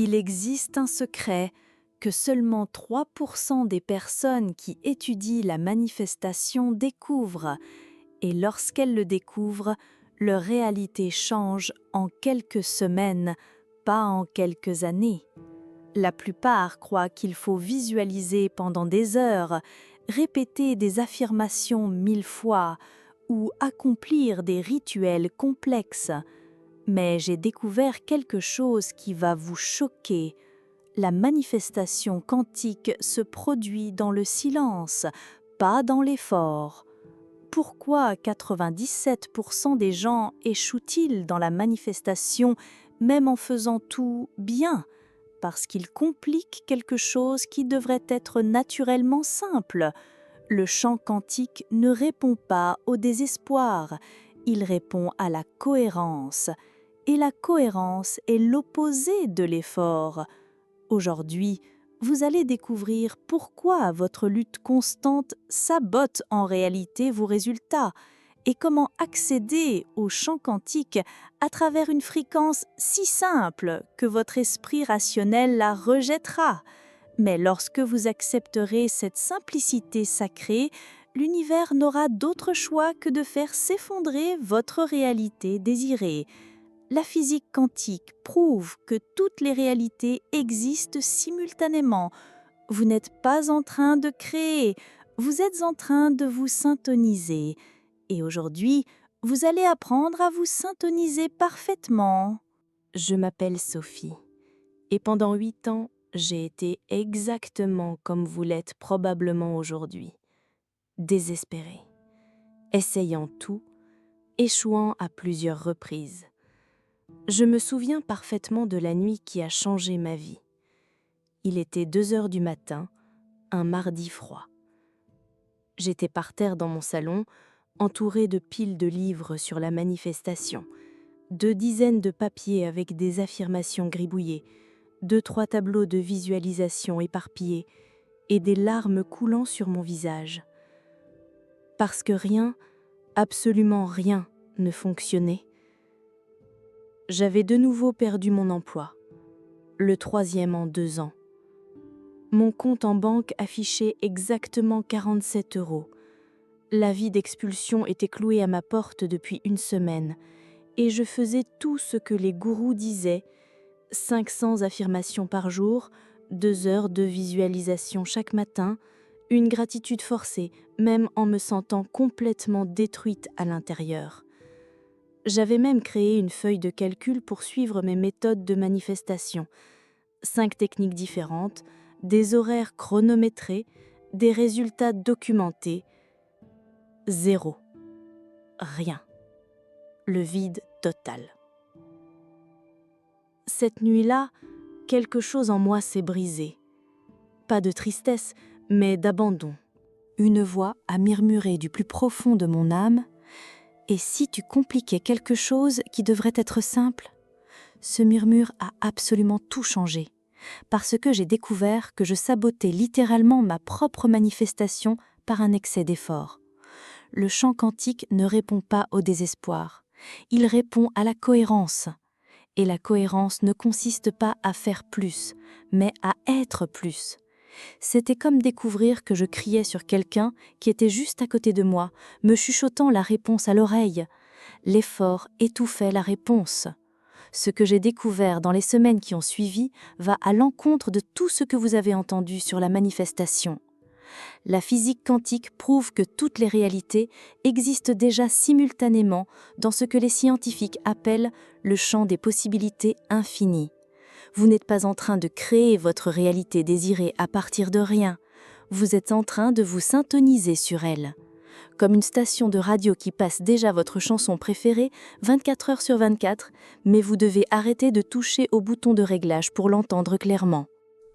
Il existe un secret que seulement 3% des personnes qui étudient la manifestation découvrent, et lorsqu'elles le découvrent, leur réalité change en quelques semaines, pas en quelques années. La plupart croient qu'il faut visualiser pendant des heures, répéter des affirmations 1000 fois ou accomplir des rituels complexes. Mais j'ai découvert quelque chose qui va vous choquer. La manifestation quantique se produit dans le silence, pas dans l'effort. Pourquoi 97% des gens échouent-ils dans la manifestation, même en faisant tout bien? Parce qu'ils compliquent quelque chose qui devrait être naturellement simple. Le champ quantique ne répond pas au désespoir, il répond à la cohérence. Et la cohérence est l'opposé de l'effort. Aujourd'hui, vous allez découvrir pourquoi votre lutte constante sabote en réalité vos résultats et comment accéder au champ quantique à travers une fréquence si simple que votre esprit rationnel la rejettera. Mais lorsque vous accepterez cette simplicité sacrée, l'univers n'aura d'autre choix que de faire s'effondrer votre réalité désirée. La physique quantique prouve que toutes les réalités existent simultanément. Vous n'êtes pas en train de créer, vous êtes en train de vous syntoniser. Et aujourd'hui, vous allez apprendre à vous syntoniser parfaitement. Je m'appelle Sophie, et pendant 8 ans, j'ai été exactement comme vous l'êtes probablement aujourd'hui. Désespérée, essayant tout, échouant à plusieurs reprises. Je me souviens parfaitement de la nuit qui a changé ma vie. Il était 2 heures du matin, un mardi froid. J'étais par terre dans mon salon, entourée de piles de livres sur la manifestation, 2 dizaines de papiers avec des affirmations gribouillées, 2-3 tableaux de visualisation éparpillés et des larmes coulant sur mon visage. Parce que rien, absolument rien, ne fonctionnait. J'avais de nouveau perdu mon emploi, le 3e en 2 ans. Mon compte en banque affichait exactement 47 €. L'avis d'expulsion était cloué à ma porte depuis 1 semaine, et je faisais tout ce que les gourous disaient, 500 affirmations par jour, 2 heures de visualisation chaque matin, une gratitude forcée, même en me sentant complètement détruite à l'intérieur. J'avais même créé une feuille de calcul pour suivre mes méthodes de manifestation. 5 techniques différentes, des horaires chronométrés, des résultats documentés. 0. Rien. Le vide total. Cette nuit-là, quelque chose en moi s'est brisé. Pas de tristesse, mais d'abandon. Une voix a murmuré du plus profond de mon âme « Et si tu compliquais quelque chose qui devrait être simple ?» Ce murmure a absolument tout changé, parce que j'ai découvert que je sabotais littéralement ma propre manifestation par un excès d'effort. Le champ quantique ne répond pas au désespoir, il répond à la cohérence. Et la cohérence ne consiste pas à faire plus, mais à être plus. C'était comme découvrir que je criais sur quelqu'un qui était juste à côté de moi, me chuchotant la réponse à l'oreille. L'effort étouffait la réponse. Ce que j'ai découvert dans les semaines qui ont suivi va à l'encontre de tout ce que vous avez entendu sur la manifestation. La physique quantique prouve que toutes les réalités existent déjà simultanément dans ce que les scientifiques appellent le champ des possibilités infinies. Vous n'êtes pas en train de créer votre réalité désirée à partir de rien. Vous êtes en train de vous syntoniser sur elle. Comme une station de radio qui passe déjà votre chanson préférée 24 heures sur 24, mais vous devez arrêter de toucher au bouton de réglage pour l'entendre clairement.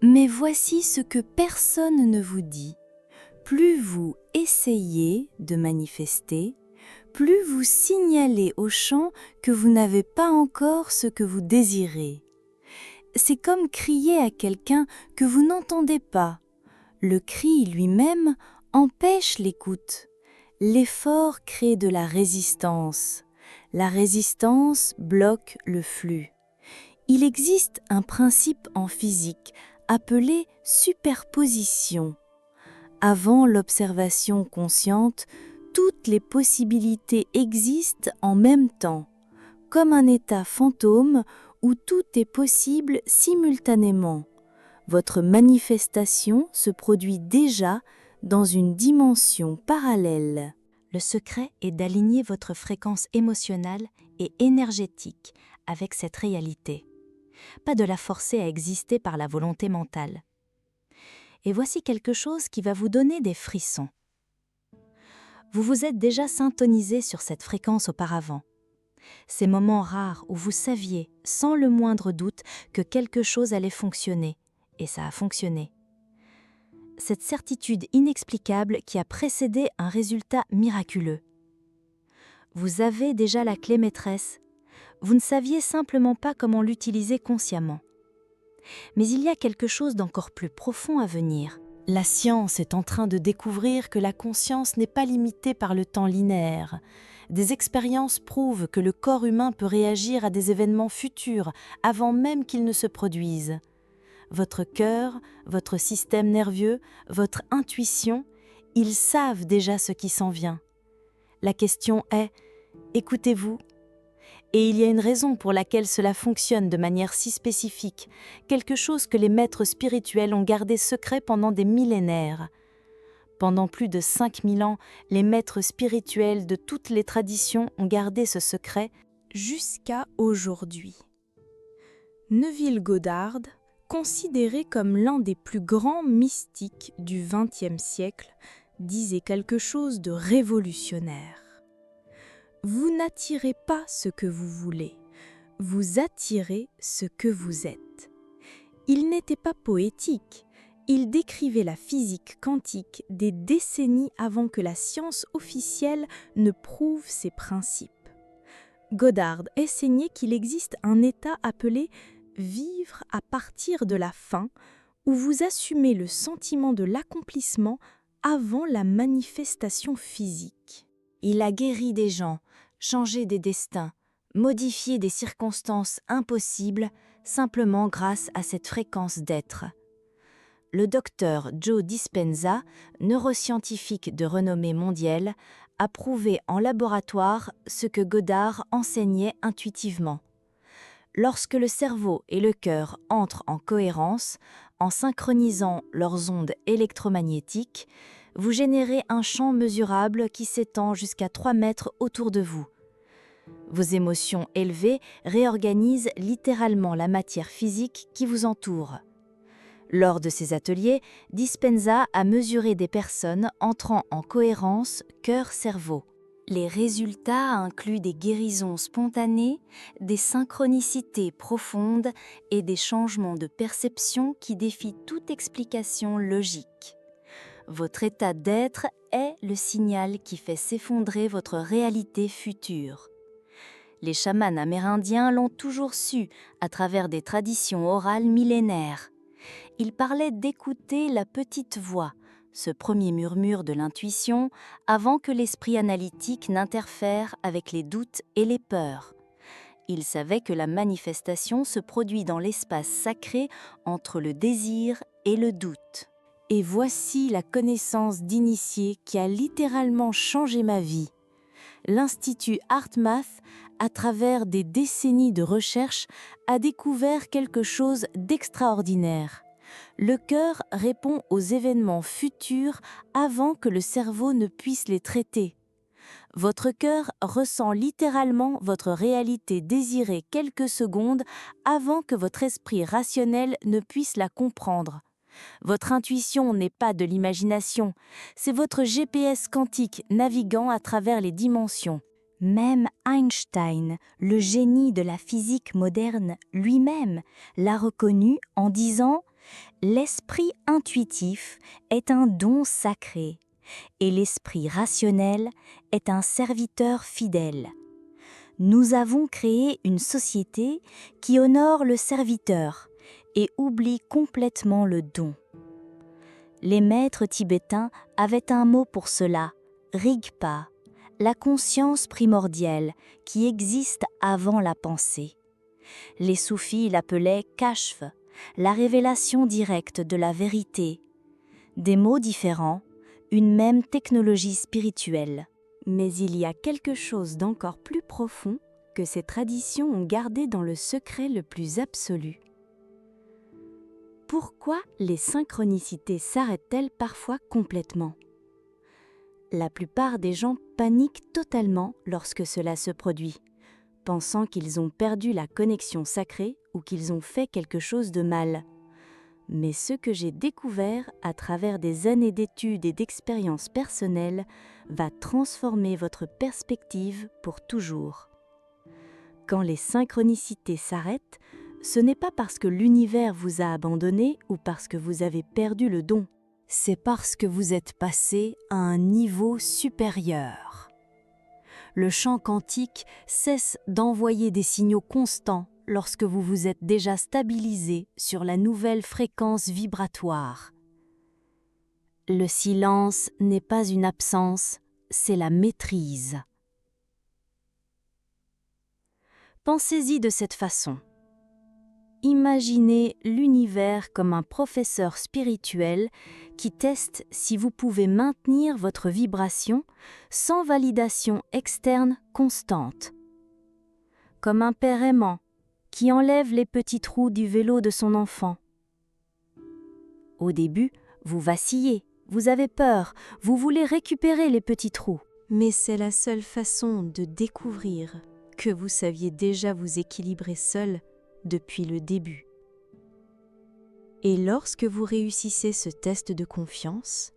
Mais voici ce que personne ne vous dit. Plus vous essayez de manifester, plus vous signalez au champ que vous n'avez pas encore ce que vous désirez. C'est comme crier à quelqu'un que vous n'entendez pas. Le cri lui-même empêche l'écoute. L'effort crée de la résistance. La résistance bloque le flux. Il existe un principe en physique appelé superposition. Avant l'observation consciente, toutes les possibilités existent en même temps, comme un état fantôme où tout est possible simultanément. Votre manifestation se produit déjà dans une dimension parallèle. Le secret est d'aligner votre fréquence émotionnelle et énergétique avec cette réalité. Pas de la forcer à exister par la volonté mentale. Et voici quelque chose qui va vous donner des frissons. Vous vous êtes déjà syntonisé sur cette fréquence auparavant. Ces moments rares où vous saviez, sans le moindre doute, que quelque chose allait fonctionner, et ça a fonctionné. Cette certitude inexplicable qui a précédé un résultat miraculeux. Vous avez déjà la clé maîtresse. Vous ne saviez simplement pas comment l'utiliser consciemment. Mais il y a quelque chose d'encore plus profond à venir. La science est en train de découvrir que la conscience n'est pas limitée par le temps linéaire. Des expériences prouvent que le corps humain peut réagir à des événements futurs avant même qu'ils ne se produisent. Votre cœur, votre système nerveux, votre intuition, ils savent déjà ce qui s'en vient. La question est, écoutez-vous ? Et il y a une raison pour laquelle cela fonctionne de manière si spécifique, quelque chose que les maîtres spirituels ont gardé secret pendant des millénaires. Pendant plus de 5000 ans, les maîtres spirituels de toutes les traditions ont gardé ce secret jusqu'à aujourd'hui. Neville Goddard, considéré comme l'un des plus grands mystiques du XXe siècle, disait quelque chose de révolutionnaire. Vous n'attirez pas ce que vous voulez, vous attirez ce que vous êtes. Il n'était pas poétique, il décrivait la physique quantique des décennies avant que la science officielle ne prouve ses principes. Goddard enseignait qu'il existe un état appelé « vivre à partir de la fin » où vous assumez le sentiment de l'accomplissement avant la manifestation physique. Il a guéri des gens, changé des destins, modifié des circonstances impossibles simplement grâce à cette fréquence d'être. Le docteur Joe Dispenza, neuroscientifique de renommée mondiale, a prouvé en laboratoire ce que Goddard enseignait intuitivement. Lorsque le cerveau et le cœur entrent en cohérence, en synchronisant leurs ondes électromagnétiques, vous générez un champ mesurable qui s'étend jusqu'à 3 mètres autour de vous. Vos émotions élevées réorganisent littéralement la matière physique qui vous entoure. Lors de ces ateliers, Dispenza a mesuré des personnes entrant en cohérence cœur-cerveau. Les résultats incluent des guérisons spontanées, des synchronicités profondes et des changements de perception qui défient toute explication logique. Votre état d'être est le signal qui fait s'effondrer votre réalité future. Les chamans amérindiens l'ont toujours su à travers des traditions orales millénaires. Ils parlaient d'écouter la petite voix, ce premier murmure de l'intuition, avant que l'esprit analytique n'interfère avec les doutes et les peurs. Ils savaient que la manifestation se produit dans l'espace sacré entre le désir et le doute. Et voici la connaissance d'initié qui a littéralement changé ma vie. L'Institut HeartMath, à travers des décennies de recherche, a découvert quelque chose d'extraordinaire. Le cœur répond aux événements futurs avant que le cerveau ne puisse les traiter. Votre cœur ressent littéralement votre réalité désirée quelques secondes avant que votre esprit rationnel ne puisse la comprendre. Votre intuition n'est pas de l'imagination, c'est votre GPS quantique naviguant à travers les dimensions. Même Einstein, le génie de la physique moderne lui-même, l'a reconnu en disant « L'esprit intuitif est un don sacré et l'esprit rationnel est un serviteur fidèle. Nous avons créé une société qui honore le serviteur et oublie complètement le don. » Les maîtres tibétains avaient un mot pour cela, Rigpa, la conscience primordiale qui existe avant la pensée. Les soufis l'appelaient kashf, la révélation directe de la vérité. Des mots différents, une même technologie spirituelle. Mais il y a quelque chose d'encore plus profond que ces traditions ont gardé dans le secret le plus absolu. Pourquoi les synchronicités s'arrêtent-elles parfois complètement ? La plupart des gens paniquent totalement lorsque cela se produit, pensant qu'ils ont perdu la connexion sacrée ou qu'ils ont fait quelque chose de mal. Mais ce que j'ai découvert à travers des années d'études et d'expériences personnelles va transformer votre perspective pour toujours. Quand les synchronicités s'arrêtent, ce n'est pas parce que l'univers vous a abandonné ou parce que vous avez perdu le don. C'est parce que vous êtes passé à un niveau supérieur. Le champ quantique cesse d'envoyer des signaux constants lorsque vous vous êtes déjà stabilisé sur la nouvelle fréquence vibratoire. Le silence n'est pas une absence, c'est la maîtrise. Pensez-y de cette façon. Imaginez l'univers comme un professeur spirituel qui teste si vous pouvez maintenir votre vibration sans validation externe constante. Comme un père aimant qui enlève les petits trous du vélo de son enfant. Au début, vous vacillez, vous avez peur, vous voulez récupérer les petits trous. Mais c'est la seule façon de découvrir que vous saviez déjà vous équilibrer seul depuis le début. Et lorsque vous réussissez ce test de confiance,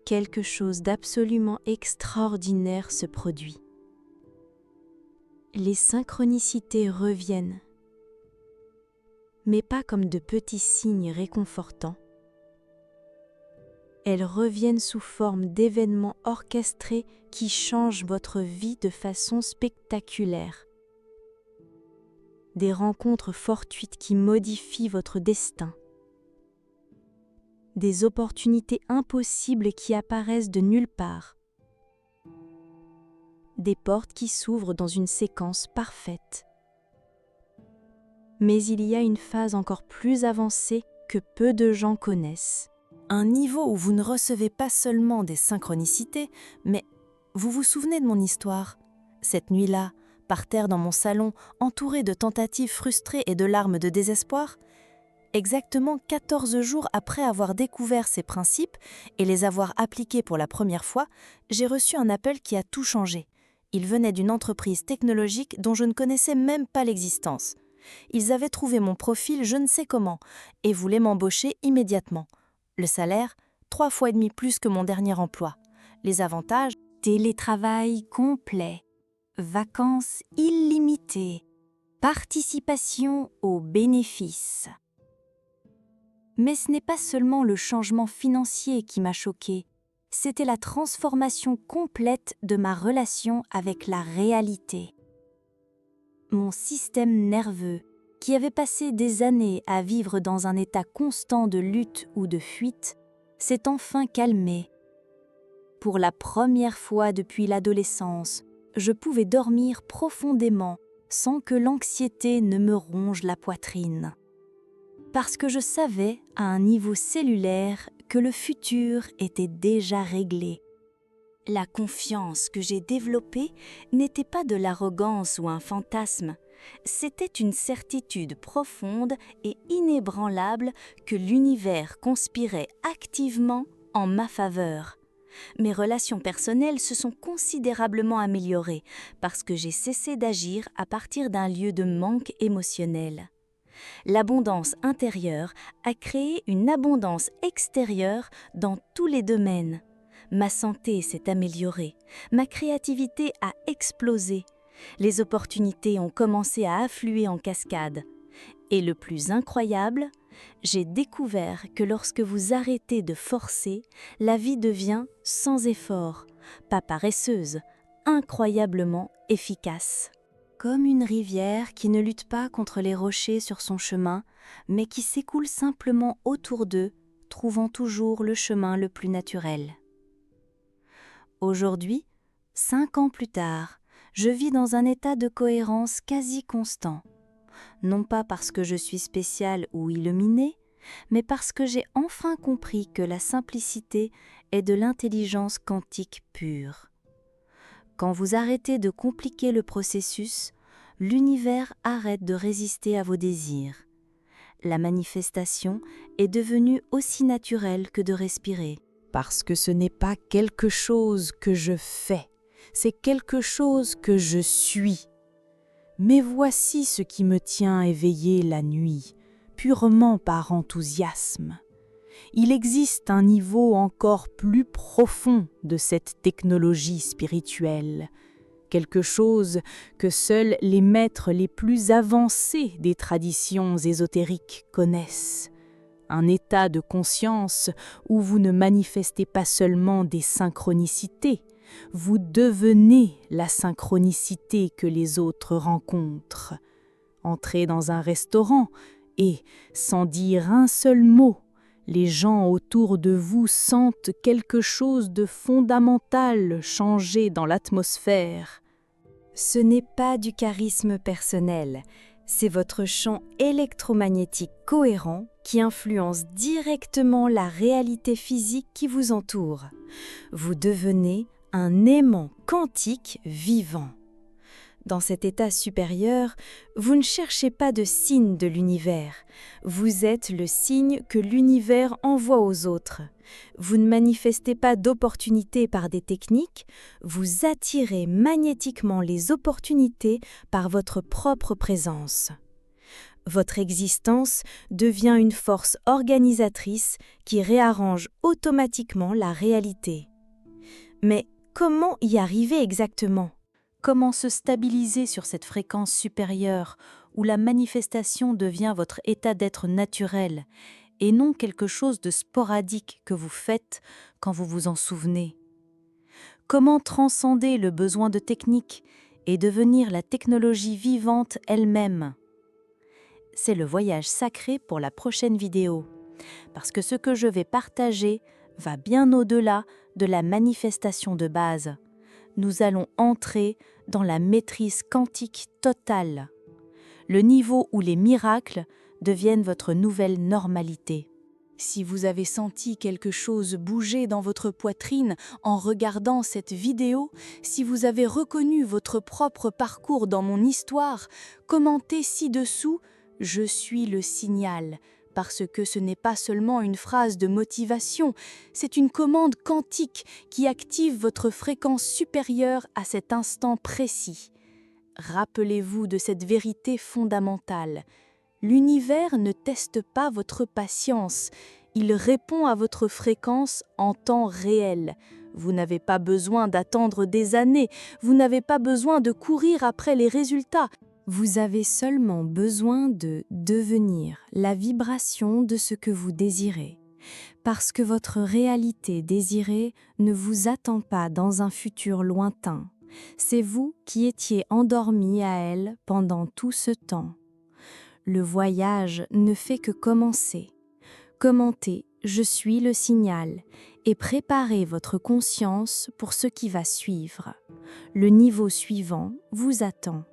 quelque chose d'absolument extraordinaire se produit. Les synchronicités reviennent, mais pas comme de petits signes réconfortants. Elles reviennent sous forme d'événements orchestrés qui changent votre vie de façon spectaculaire. Des rencontres fortuites qui modifient votre destin. Des opportunités impossibles qui apparaissent de nulle part. Des portes qui s'ouvrent dans une séquence parfaite. Mais il y a une phase encore plus avancée que peu de gens connaissent. Un niveau où vous ne recevez pas seulement des synchronicités, mais vous vous souvenez de mon histoire ? Cette nuit-là, par terre dans mon salon, entourée de tentatives frustrées et de larmes de désespoir, exactement 14 jours après avoir découvert ces principes et les avoir appliqués pour la première fois, j'ai reçu un appel qui a tout changé. Il venait d'une entreprise technologique dont je ne connaissais même pas l'existence. Ils avaient trouvé mon profil je ne sais comment et voulaient m'embaucher immédiatement. Le salaire, 3,5 fois plus que mon dernier emploi. Les avantages, télétravail complet, vacances illimitées, participation aux bénéfices. Mais ce n'est pas seulement le changement financier qui m'a choquée, c'était la transformation complète de ma relation avec la réalité. Mon système nerveux, qui avait passé des années à vivre dans un état constant de lutte ou de fuite, s'est enfin calmé. Pour la première fois depuis l'adolescence, je pouvais dormir profondément sans que l'anxiété ne me ronge la poitrine. Parce que je savais, à un niveau cellulaire, que le futur était déjà réglé. La confiance que j'ai développée n'était pas de l'arrogance ou un fantasme, c'était une certitude profonde et inébranlable que l'univers conspirait activement en ma faveur. Mes relations personnelles se sont considérablement améliorées parce que j'ai cessé d'agir à partir d'un lieu de manque émotionnel. L'abondance intérieure a créé une abondance extérieure dans tous les domaines. Ma santé s'est améliorée, ma créativité a explosé, les opportunités ont commencé à affluer en cascade. Et le plus incroyable, j'ai découvert que lorsque vous arrêtez de forcer, la vie devient sans effort, pas paresseuse, incroyablement efficace. Comme une rivière qui ne lutte pas contre les rochers sur son chemin, mais qui s'écoule simplement autour d'eux, trouvant toujours le chemin le plus naturel. Aujourd'hui, 5 ans plus tard, je vis dans un état de cohérence quasi constant. non pas parce que je suis spécial ou illuminé, mais parce que j'ai enfin compris que la simplicité est de l'intelligence quantique pure. Quand vous arrêtez de compliquer le processus, l'univers arrête de résister à vos désirs. La manifestation est devenue aussi naturelle que de respirer. Parce que ce n'est pas quelque chose que je fais, c'est quelque chose que je suis. Mais voici ce qui me tient éveillé la nuit, purement par enthousiasme. Il existe un niveau encore plus profond de cette technologie spirituelle, quelque chose que seuls les maîtres les plus avancés des traditions ésotériques connaissent. Un état de conscience où vous ne manifestez pas seulement des synchronicités, vous devenez la synchronicité que les autres rencontrent. Entrez dans un restaurant et, sans dire un seul mot, les gens autour de vous sentent quelque chose de fondamental changer dans l'atmosphère. Ce n'est pas du charisme personnel, c'est votre champ électromagnétique cohérent qui influence directement la réalité physique qui vous entoure. Vous devenez un aimant quantique vivant. Dans cet état supérieur, vous ne cherchez pas de signe de l'univers. Vous êtes le signe que l'univers envoie aux autres. Vous ne manifestez pas d'opportunités par des techniques, vous attirez magnétiquement les opportunités par votre propre présence. Votre existence devient une force organisatrice qui réarrange automatiquement la réalité. Mais comment y arriver exactement ? Comment se stabiliser sur cette fréquence supérieure où la manifestation devient votre état d'être naturel et non quelque chose de sporadique que vous faites quand vous vous en souvenez? Comment transcender le besoin de technique et devenir la technologie vivante elle-même? C'est le voyage sacré pour la prochaine vidéo, parce que ce que je vais partager va bien au-delà de la manifestation de base. Nous allons entrer dans la maîtrise quantique totale, le niveau où les miracles deviennent votre nouvelle normalité. Si vous avez senti quelque chose bouger dans votre poitrine en regardant cette vidéo, si vous avez reconnu votre propre parcours dans mon histoire, commentez ci-dessous « Je suis le signal », parce que ce n'est pas seulement une phrase de motivation, c'est une commande quantique qui active votre fréquence supérieure à cet instant précis. Rappelez-vous de cette vérité fondamentale. L'univers ne teste pas votre patience, il répond à votre fréquence en temps réel. Vous n'avez pas besoin d'attendre des années, vous n'avez pas besoin de courir après les résultats. Vous avez seulement besoin de devenir la vibration de ce que vous désirez. Parce que votre réalité désirée ne vous attend pas dans un futur lointain. C'est vous qui étiez endormi à elle pendant tout ce temps. Le voyage ne fait que commencer. Commentez « Je suis le signal » et préparez votre conscience pour ce qui va suivre. Le niveau suivant vous attend.